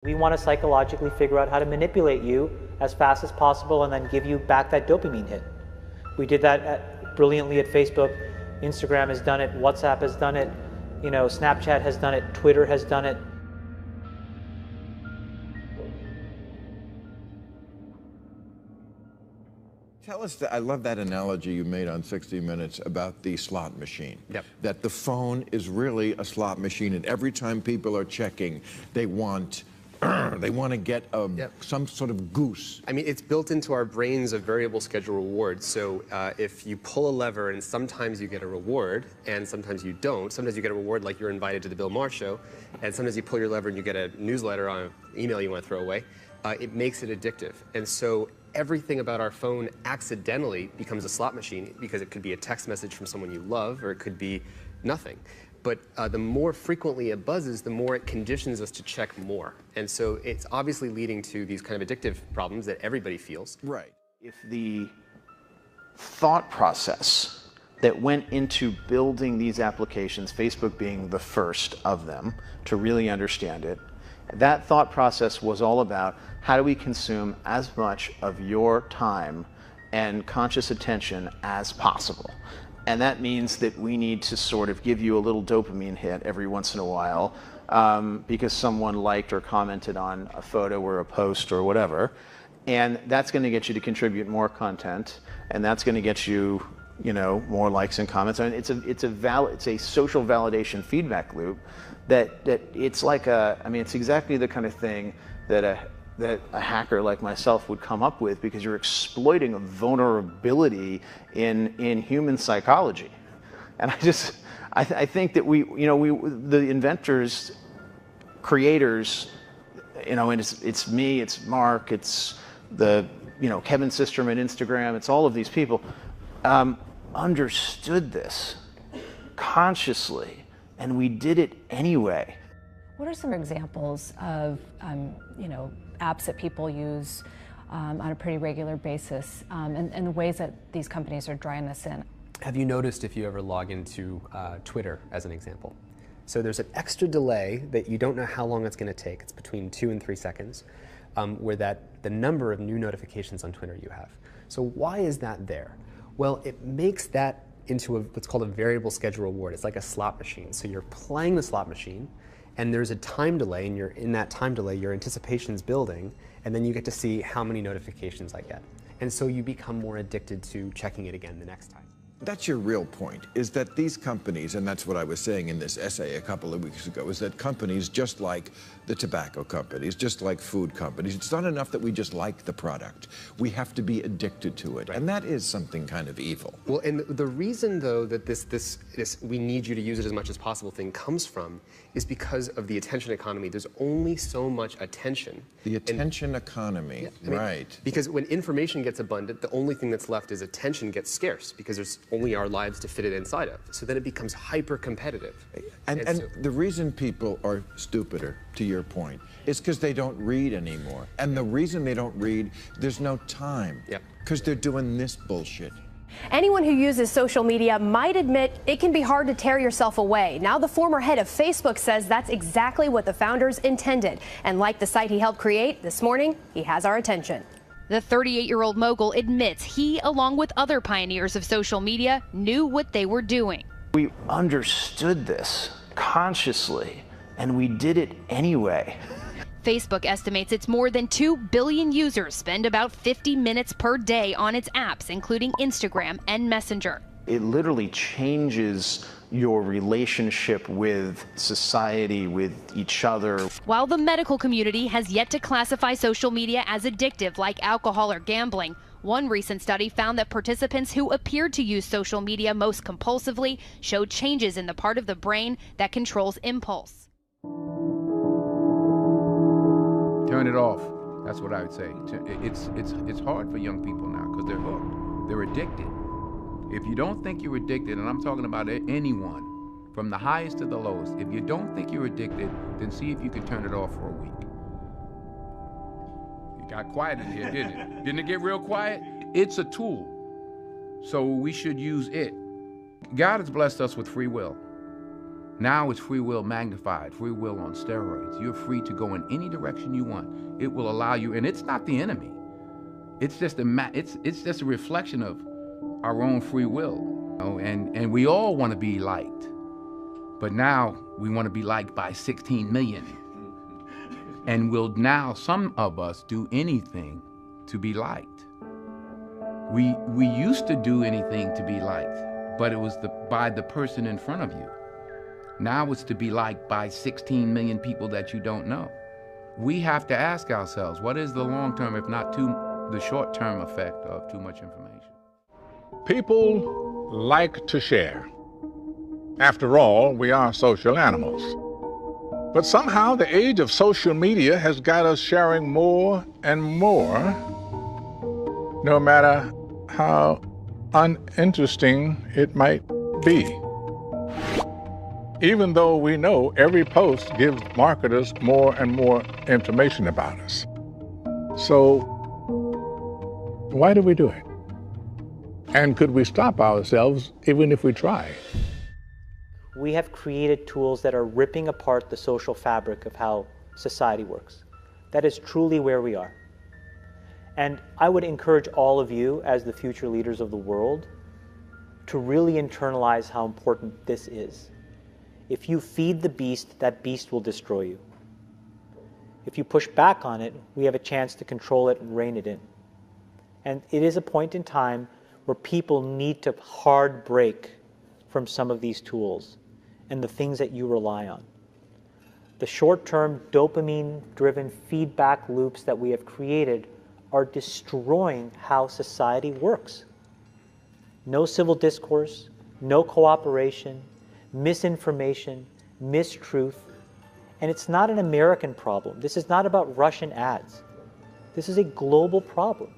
We want to psychologically figure out how to manipulate you as fast as possible and then give you back that dopamine hit. We did that brilliantly at Facebook. Instagram has done it. WhatsApp has done it. Snapchat has done it. Twitter has done it. Tell us, I love that analogy you made on 60 Minutes about the slot machine. Yep. That the phone is really a slot machine, and every time people are checking, they want to get some sort of goose. I mean, it's built into our brains of variable schedule rewards. So if you pull a lever and sometimes you get a reward and sometimes you don't, sometimes you get a reward like you're invited to the Bill Maher show, and sometimes you pull your lever and you get a newsletter on an email you want to throw away, it makes it addictive. And so everything about our phone accidentally becomes a slot machine because it could be a text message from someone you love or it could be nothing. But the more frequently it buzzes, the more it conditions us to check more. And so it's obviously leading to these kind of addictive problems that everybody feels. Right. If the thought process that went into building these applications, Facebook being the first of them to really understand it, that thought process was all about how do we consume as much of your time and conscious attention as possible. And that means that we need to sort of give you a little dopamine hit every once in a while because someone liked or commented on a photo or a post or whatever. And that's going to get you to contribute more content, and that's going to get you, more likes and comments. I mean, it's a social validation feedback loop that it's like it's exactly the kind of thing that a hacker like myself would come up with, because you're exploiting a vulnerability in human psychology. And I think that the inventors, creators, and it's me, it's Mark, it's the Kevin Systrom at Instagram, it's all of these people, understood this consciously, and we did it anyway. What are some examples of apps that people use on a pretty regular basis, and the ways that these companies are drawing this in? Have you noticed if you ever log into Twitter, as an example? So there's an extra delay that you don't know how long it's going to take. It's between 2 and 3 seconds, where the number of new notifications on Twitter you have. So why is that there? Well, it makes that into what's called a variable schedule reward. It's like a slot machine. So you're playing the slot machine, and there's a time delay, and in that time delay, your anticipation's building, and then you get to see how many notifications I get. And so you become more addicted to checking it again the next time. That's your real point, is that these companies, and that's what I was saying in this essay a couple of weeks ago, is that companies, just like the tobacco companies, just like food companies, it's not enough that we just like the product. We have to be addicted to it, right. And that is something kind of evil. Well, and the reason, though, that this we need you to use it as much as possible thing comes from is because of the attention economy. There's only so much attention. The attention economy, right. Because when information gets abundant, the only thing that's left is attention gets scarce, because there's only our lives to fit it inside of. So then it becomes hyper-competitive. And the reason people are stupider, to your point, is because they don't read anymore. And the reason they don't read, there's no time. Yep. Because they're doing this bullshit. Anyone who uses social media might admit it can be hard to tear yourself away. Now the former head of Facebook says that's exactly what the founders intended. And like the site he helped create, this morning, he has our attention. The 38-year-old mogul admits he, along with other pioneers of social media, knew what they were doing. We understood this consciously, and we did it anyway. Facebook estimates it's more than 2 billion users spend about 50 minutes per day on its apps, including Instagram and Messenger. It literally changes your relationship with society, with each other. While the medical community has yet to classify social media as addictive like alcohol or gambling, one recent study found that participants who appeared to use social media most compulsively showed changes in the part of the brain that controls impulse. Turn it off. That's what I would say. It's hard for young people now because they're hooked. They're addicted. If you don't think you're addicted, and I'm talking about anyone, from the highest to the lowest, if you don't think you're addicted, then see if you can turn it off for a week. It got quiet in here, didn't it? Didn't it get real quiet? It's a tool, so we should use it. God has blessed us with free will. Now it's free will magnified, free will on steroids. You're free to go in any direction you want. It will allow you, and it's not the enemy. It's just it's just a reflection of our own free will. You know? And we all want to be liked. But now we want to be liked by 16 million. And will now some of us do anything to be liked. We used to do anything to be liked, but it was by the person in front of you. Now it's to be liked by 16 million people that you don't know. We have to ask ourselves, what is the long-term, if not the short-term effect of too much information? People like to share. After all, we are social animals. But somehow the age of social media has got us sharing more and more, no matter how uninteresting it might be. Even though we know every post gives marketers more and more information about us. So, why do we do it? And could we stop ourselves even if we try? We have created tools that are ripping apart the social fabric of how society works. That is truly where we are. And I would encourage all of you, as the future leaders of the world, to really internalize how important this is. If you feed the beast, that beast will destroy you. If you push back on it, we have a chance to control it and rein it in. And it is a point in time where people need to hard break from some of these tools and the things that you rely on. The short-term dopamine-driven feedback loops that we have created are destroying how society works. No civil discourse, no cooperation, misinformation, mistruth, and it's not an American problem. This is not about Russian ads. This is a global problem.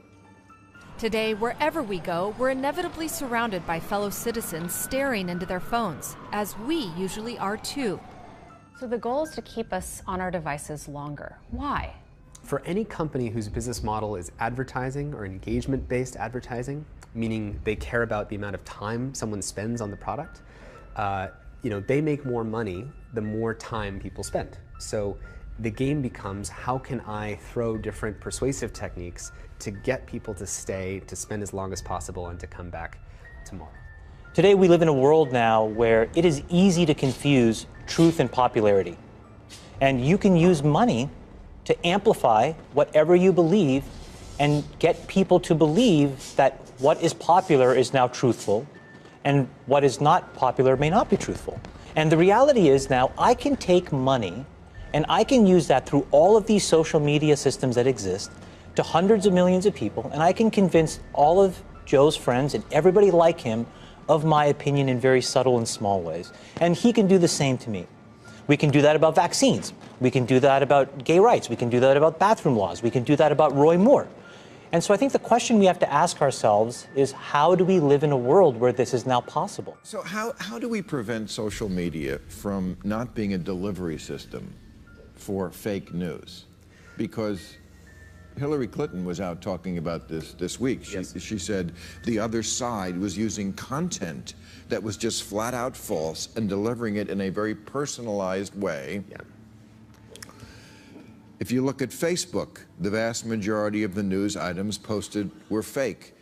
Today, wherever we go, we're inevitably surrounded by fellow citizens staring into their phones, as we usually are too. So the goal is to keep us on our devices longer. Why? For any company whose business model is advertising or engagement-based advertising, meaning they care about the amount of time someone spends on the product, they make more money the more time people spend. So the game becomes, how can I throw different persuasive techniques to get people to stay, to spend as long as possible, and to come back tomorrow? Today we live in a world now where it is easy to confuse truth and popularity. And you can use money to amplify whatever you believe and get people to believe that what is popular is now truthful and what is not popular may not be truthful. And the reality is now I can take money and I can use that through all of these social media systems that exist to hundreds of millions of people, and I can convince all of Joe's friends and everybody like him of my opinion in very subtle and small ways. And he can do the same to me. We can do that about vaccines. We can do that about gay rights. We can do that about bathroom laws. We can do that about Roy Moore. And so I think the question we have to ask ourselves is, how do we live in a world where this is now possible? So how do we prevent social media from not being a delivery system for fake news? Because Hillary Clinton was out talking about this week. She said the other side was using content that was just flat out false and delivering it in a very personalized way. Yeah. If you look at Facebook, the vast majority of the news items posted were fake.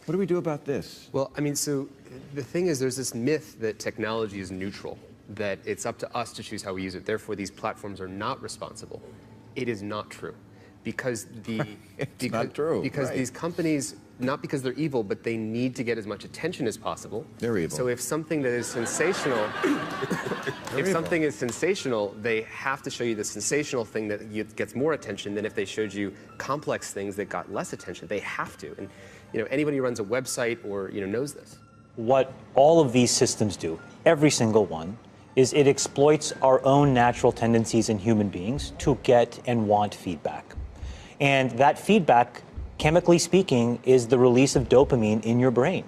What do we do about this? Well, I mean, so the thing is, there's this myth that technology is neutral, that it's up to us to choose how we use it. Therefore, these platforms are not responsible. It is not true. Because not true. Because right. These companies, not because they're evil, but they need to get as much attention as possible. They're evil. So if something that is sensational, something is sensational, they have to show you the sensational thing that gets more attention than if they showed you complex things that got less attention. They have to. And anybody who runs a website or knows this. What all of these systems do, every single one, is it exploits our own natural tendencies in human beings to get and want feedback. And that feedback, chemically speaking, is the release of dopamine in your brain.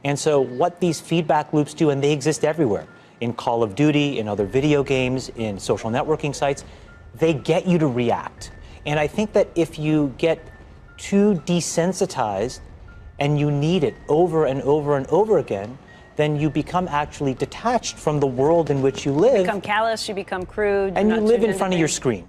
And so what these feedback loops do, and they exist everywhere, in Call of Duty, in other video games, in social networking sites, they get you to react. And I think that if you get too desensitized and you need it over and over and over again, then you become actually detached from the world in which you live. You become callous, you become crude. And you live in tuned front of into your things. screen.